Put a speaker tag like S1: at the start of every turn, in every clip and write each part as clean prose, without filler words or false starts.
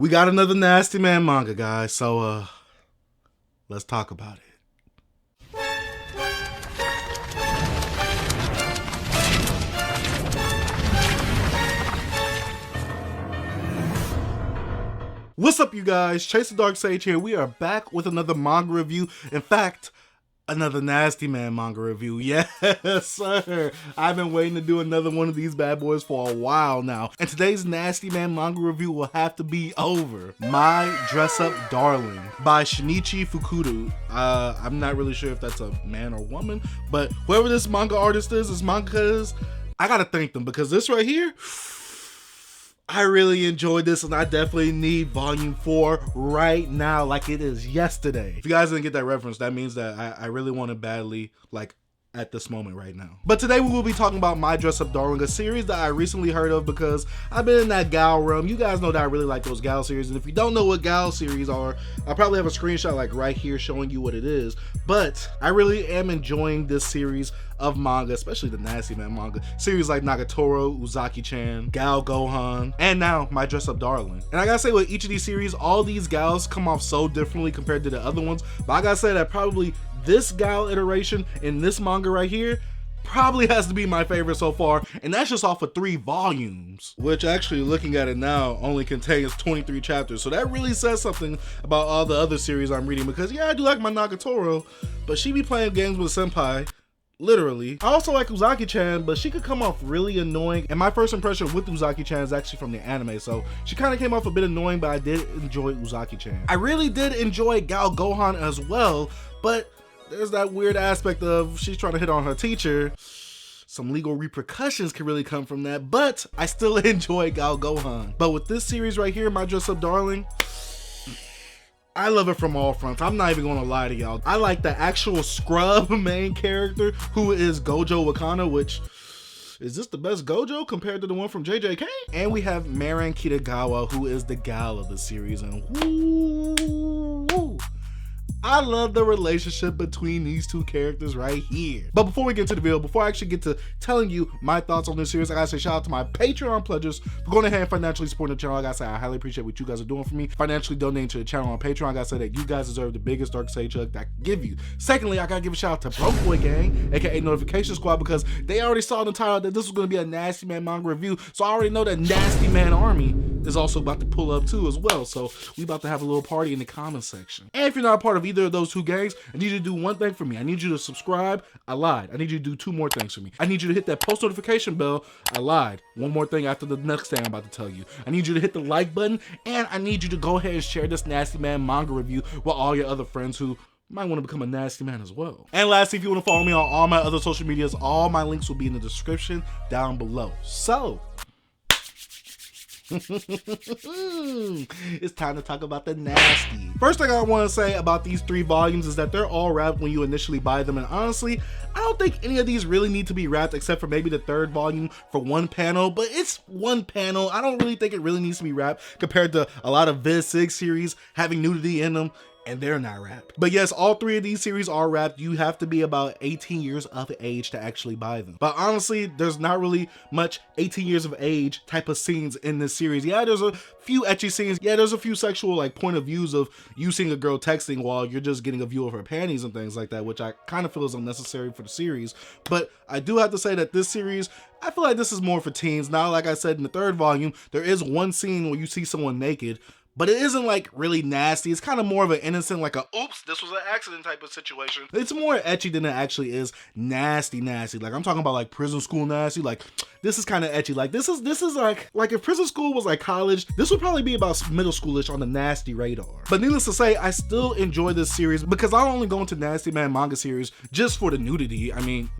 S1: We got another Nasty Man manga, guys, so let's talk about it. What's up, you guys? Chase the Dark Sage here. We are back with another manga review. In fact, another Nasty Man manga review. Yes, sir. I've been waiting to do another one of these bad boys for a while now. And today's Nasty Man manga review will have to be over. My Dress Up Darling by Shinichi Fukuda. I'm not really sure if that's a man or woman, but whoever this manga artist is, this manga is, I gotta thank them because this right here, I really enjoyed this and I definitely need volume 4 right now like it is yesterday. If you guys didn't get that reference, that means that I really want it badly, like at this moment right now. But today we will be talking about My Dress Up Darling, a series that I recently heard of because I've been in that gal realm. You guys know that I really like those gal series, and if you don't know what gal series are, I'll probably have a screenshot like right here showing you what it is. But I really am enjoying this series of manga, especially the Nasty Man manga. Series like Nagatoro, Uzaki-chan, Gal Gohan, and now My Dress Up Darling. And I gotta say, with each of these series, all these gals come off so differently compared to the other ones, but I gotta say that probably this gal iteration in this manga right here probably has to be my favorite so far, and that's just off of 3 volumes, which actually looking at it now only contains 23 chapters, so that really says something about all the other series I'm reading, because yeah, I do like my Nagatoro, but she be playing games with senpai, literally. I also like Uzaki-chan, but she could come off really annoying, and my first impression with Uzaki-chan is actually from the anime, so she kind of came off a bit annoying, but I did enjoy Uzaki-chan. I really did enjoy Gal Gohan as well, but there's that weird aspect of she's trying to hit on her teacher. Some legal repercussions can really come from that, but I still enjoy Gal Gohan. But with this series right here, My Dress Up Darling, I love it from all fronts. I'm not even gonna lie to y'all. I like the actual scrub main character, who is Gojo Wakana, which, is this the best Gojo compared to the one from JJK? And we have Marin Kitagawa, who is the gal of the series, and whoo, I love the relationship between these two characters right here. But before we get into the video, before I actually get to telling you my thoughts on this series, I gotta say shout out to my Patreon pledgers for going ahead and financially supporting the channel. I gotta say I highly appreciate what you guys are doing for me. Financially donating to the channel on Patreon, I gotta say that you guys deserve the biggest Dark Sage hug that I can give you. Secondly, I gotta give a shout out to Broke Boy Gang, aka Notification Squad, because they already saw in the title that this was gonna be a Nasty Man manga review, so I already know that Nasty Man Army is also about to pull up too as well, so we about to have a little party in the comment section. And if you're not a part of either of those two gangs, I need you to do one thing for me. I need you to subscribe. I lied. I need you to do 2 more things for me. I need you to hit that post notification bell. I lied. 1 more thing after the next thing I'm about to tell you. I need you to hit the like button, and I need you to go ahead and share this Nasty Man manga review with all your other friends who might want to become a Nasty Man as well. And lastly, if you want to follow me on all my other social medias, all my links will be in the description down below. So it's time to talk about the nasty. First thing I want to say about these 3 volumes is that they're all wrapped when you initially buy them, and honestly, I don't think any of these really need to be wrapped except for maybe the 3rd volume for 1 panel, but it's 1 panel. I don't really think it really needs to be wrapped compared to a lot of Viz Sig series having nudity in them, and they're not wrapped. But yes, all 3 of these series are wrapped. You have to be about 18 years of age to actually buy them. But honestly, there's not really much 18 years of age type of scenes in this series. Yeah, there's a few ecchi scenes. Yeah, there's a few sexual like point of views of you seeing a girl texting while you're just getting a view of her panties and things like that, which I kind of feel is unnecessary for the series. But I do have to say that this series, I feel like this is more for teens. Now, like I said, in the 3rd volume, there is 1 scene where you see someone naked, but it isn't like really nasty. It's kind of more of an innocent, like a oops, this was an accident type of situation. It's more ecchi than it actually is nasty. Like I'm talking about like prison school nasty. Like this is kind of ecchi. Like this is like if prison school was like college, this would probably be about middle schoolish on the nasty radar. But needless to say, I still enjoy this series because I don't only go into Nasty Man manga series just for the nudity. I mean,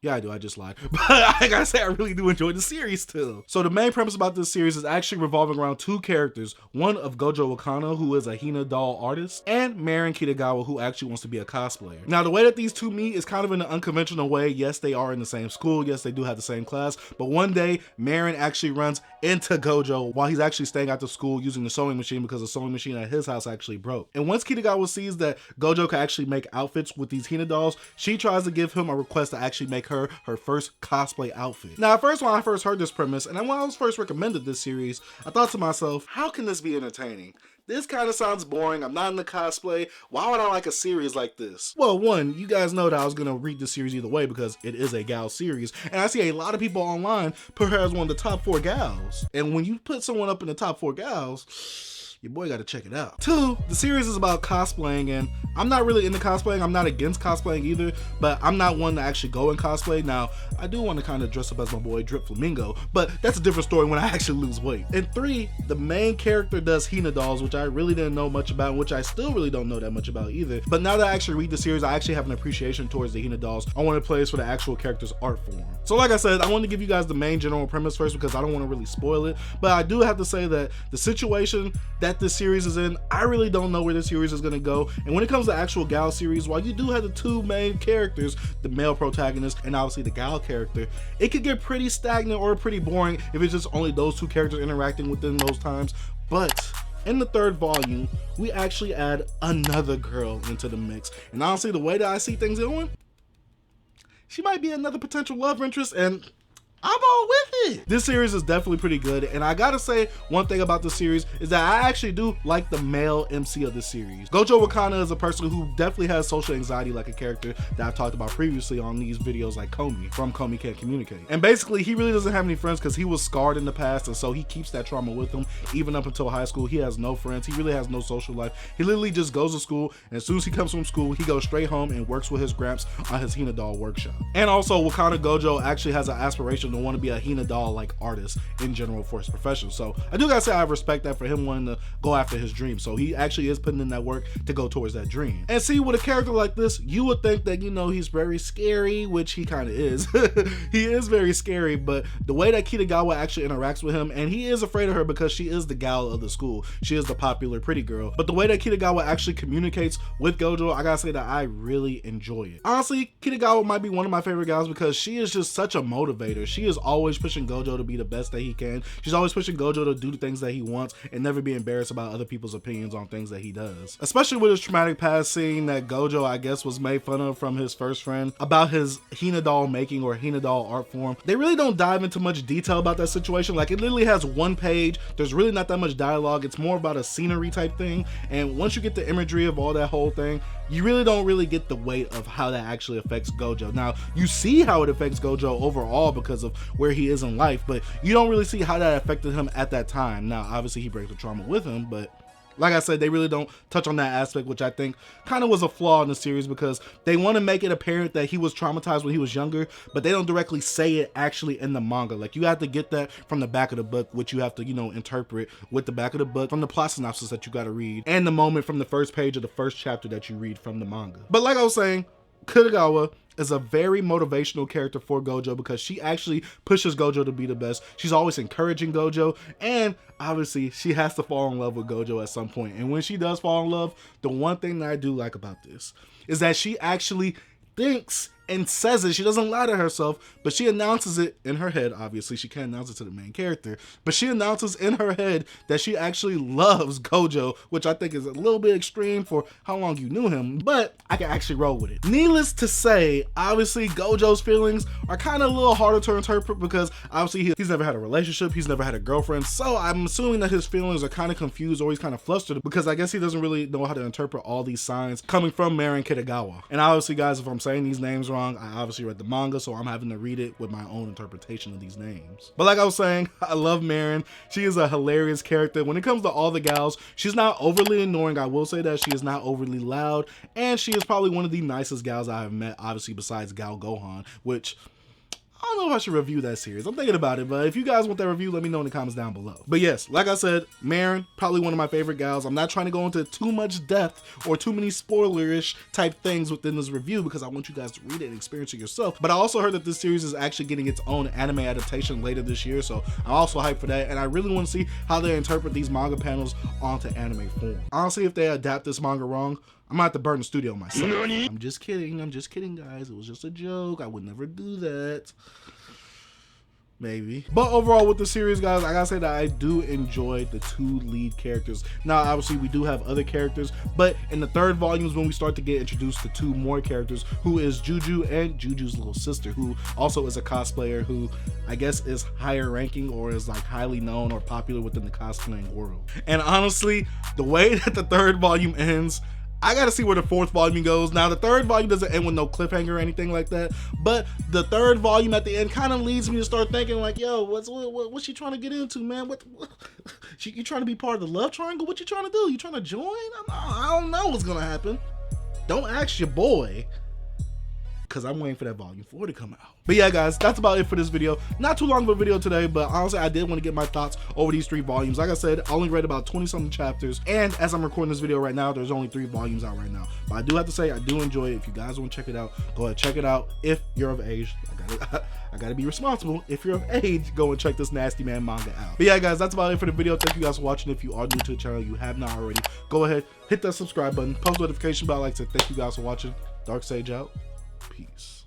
S1: yeah, I do. I just lied. But I gotta say, I really do enjoy the series too. So the main premise about this series is actually revolving around 2 characters. One of Gojo Wakana, who is a Hina doll artist, and Marin Kitagawa, who actually wants to be a cosplayer. Now, the way that these 2 meet is kind of in an unconventional way. Yes, they are in the same school. Yes, they do have the same class. But one day, Marin actually runs into Gojo while he's actually staying out the school using the sewing machine because the sewing machine at his house actually broke. And once Kitagawa sees that Gojo can actually make outfits with these Hina dolls, she tries to give him a request to actually make her first cosplay outfit. Now, at first, when I first heard this premise, and when I was first recommended this series, I thought to myself, how can this be entertaining? This kind of sounds boring. I'm not into cosplay. Why would I like a series like this? Well, one, you guys know that I was going to read this series either way because it is a gal series. And I see a lot of people online put her as one of the top 4 gals. And when you put someone up in the top 4 gals, your boy got to check it out. 2, the series is about cosplaying, and I'm not really into cosplaying. I'm not against cosplaying either, but I'm not one to actually go and cosplay. Now, I do want to kind of dress up as my boy Drip Flamingo, but that's a different story when I actually lose weight. And 3, the main character does Hina dolls, which I really didn't know much about, which I still really don't know that much about either. But now that I actually read the series, I actually have an appreciation towards the Hina dolls. I want to play for the actual character's art form. So like I said, I want to give you guys the main general premise first because I don't want to really spoil it, but I do have to say that the situation that this series is in, I really don't know where this series is going to go. And when it comes to actual gal series, while you do have the 2 main characters, the male protagonist and obviously the gal character, it could get pretty stagnant or pretty boring if it's just only those 2 characters interacting within those times. But in the 3rd volume, we actually add another girl into the mix. And honestly, the way that I see things going, she might be another potential love interest, and I'm all with it. This series is definitely pretty good, and I gotta say one thing about this series is that I actually do like the male MC of this series. Gojo Wakana is a person who definitely has social anxiety, like a character that I've talked about previously on these videos, like Komi from Komi Can't Communicate. And basically, he really doesn't have any friends because he was scarred in the past, and so he keeps that trauma with him even up until high school. He has no friends. He really has no social life. He literally just goes to school, and as soon as he comes from school, he goes straight home and works with his gramps on his Hina doll workshop. And also, Wakana Gojo actually has an aspiration to want to be a Hina doll like artist in general for his profession. So I do gotta say I respect that for him wanting to go after his dream. So he actually is putting in that work to go towards that dream. And see, with a character like this, you would think that, you know, he's very scary, which he kind of is. He is very scary, but the way that Kitagawa actually interacts with him, and he is afraid of her because she is the gal of the school. She is the popular pretty girl. But the way that Kitagawa actually communicates with Gojo, I gotta say that I really enjoy it. Honestly, Kitagawa might be one of my favorite gals because she is just such a motivator. She is always pushing Gojo to be the best that he can. She's always pushing Gojo to do the things that he wants and never be embarrassed about other people's opinions on things that he does. Especially with his traumatic past, seeing that Gojo, I guess, was made fun of from his first friend about his Hina doll making or Hina doll art form. They really don't dive into much detail about that situation. Like, it literally has 1 page. There's really not that much dialogue. It's more about a scenery type thing. And once you get the imagery of all that whole thing, you really don't really get the weight of how that actually affects Gojo. Now, you see how it affects Gojo overall because of where he is in life, but you don't really see how that affected him at that time. Now, obviously, he breaks the trauma with him, but like I said, they really don't touch on that aspect, which I think kind of was a flaw in the series because they want to make it apparent that he was traumatized when he was younger, but they don't directly say it actually in the manga. Like, you have to get that from the back of the book, which you have to, you know, interpret with the back of the book from the plot synopsis that you got to read and the moment from the first page of the first chapter that you read from the manga. But like I was saying, Kitagawa is a very motivational character for Gojo because she actually pushes Gojo to be the best. She's always encouraging Gojo, and obviously she has to fall in love with Gojo at some point. And when she does fall in love, the one thing that I do like about this is that she actually thinks and says it. She doesn't lie to herself, but she announces it in her head. Obviously, she can't announce it to the main character, but she announces in her head that she actually loves Gojo, which I think is a little bit extreme for how long you knew him, but I can actually roll with it. Needless to say, obviously, Gojo's feelings are kind of a little harder to interpret because obviously he's never had a relationship, he's never had a girlfriend, so I'm assuming that his feelings are kind of confused or he's kind of flustered because I guess he doesn't really know how to interpret all these signs coming from Marin Kitagawa. And obviously, guys, if I'm saying these names wrong, I obviously read the manga, so I'm having to read it with my own interpretation of these names. But like I was saying, I love Marin. She is a hilarious character. When it comes to all the gals, she's not overly annoying. I will say that she is not overly loud, and she is probably one of the nicest gals I have met, obviously besides Gal Gohan, which I don't know if I should review that series. I'm thinking about it, but if you guys want that review, let me know in the comments down below. But yes, like I said, Marin, probably one of my favorite gals. I'm not trying to go into too much depth or too many spoilerish type things within this review because I want you guys to read it and experience it yourself. But I also heard that this series is actually getting its own anime adaptation later this year, so I'm also hyped for that, and I really want to see how they interpret these manga panels onto anime form. Honestly, if they adapt this manga wrong, I'm gonna have to burn the studio myself. I'm just kidding, guys. It was just a joke. I would never do that. maybe. But overall with the series, guys, I gotta say that I do enjoy the 2 lead characters. Now obviously we do have other characters, but in the 3rd volume is when we start to get introduced to 2 more characters, who is Juju and Juju's little sister, who also is a cosplayer who I guess is higher ranking or is like highly known or popular within the cosplaying world. And honestly, the way that the 3rd volume ends, I gotta see where the 4th volume goes. Now the 3rd volume doesn't end with no cliffhanger or anything like that, but the 3rd volume at the end kind of leads me to start thinking like, yo, what's she trying to get into, man? What you trying to be part of the love triangle? What you trying to do? You trying to join? I don't know what's gonna happen. Don't ask your boy, because I'm waiting for that volume 4 to come out. But yeah, guys, that's about it for this video. Not too long of a video today, but honestly, I did want to get my thoughts over these 3 volumes. Like I said, I only read about 20-something chapters, and as I'm recording this video right now, there's only 3 volumes out right now. But I do have to say, I do enjoy it. If you guys want to check it out, go ahead, check it out. If you're of age, I gotta be responsible. If you're of age, go and check this Nasty Man manga out. But yeah, guys, that's about it for the video. Thank you guys for watching. If you are new to the channel, you have not already, go ahead, hit that subscribe button, post notification bell. Like I said, thank you guys for watching. Dark Sage out. Peace.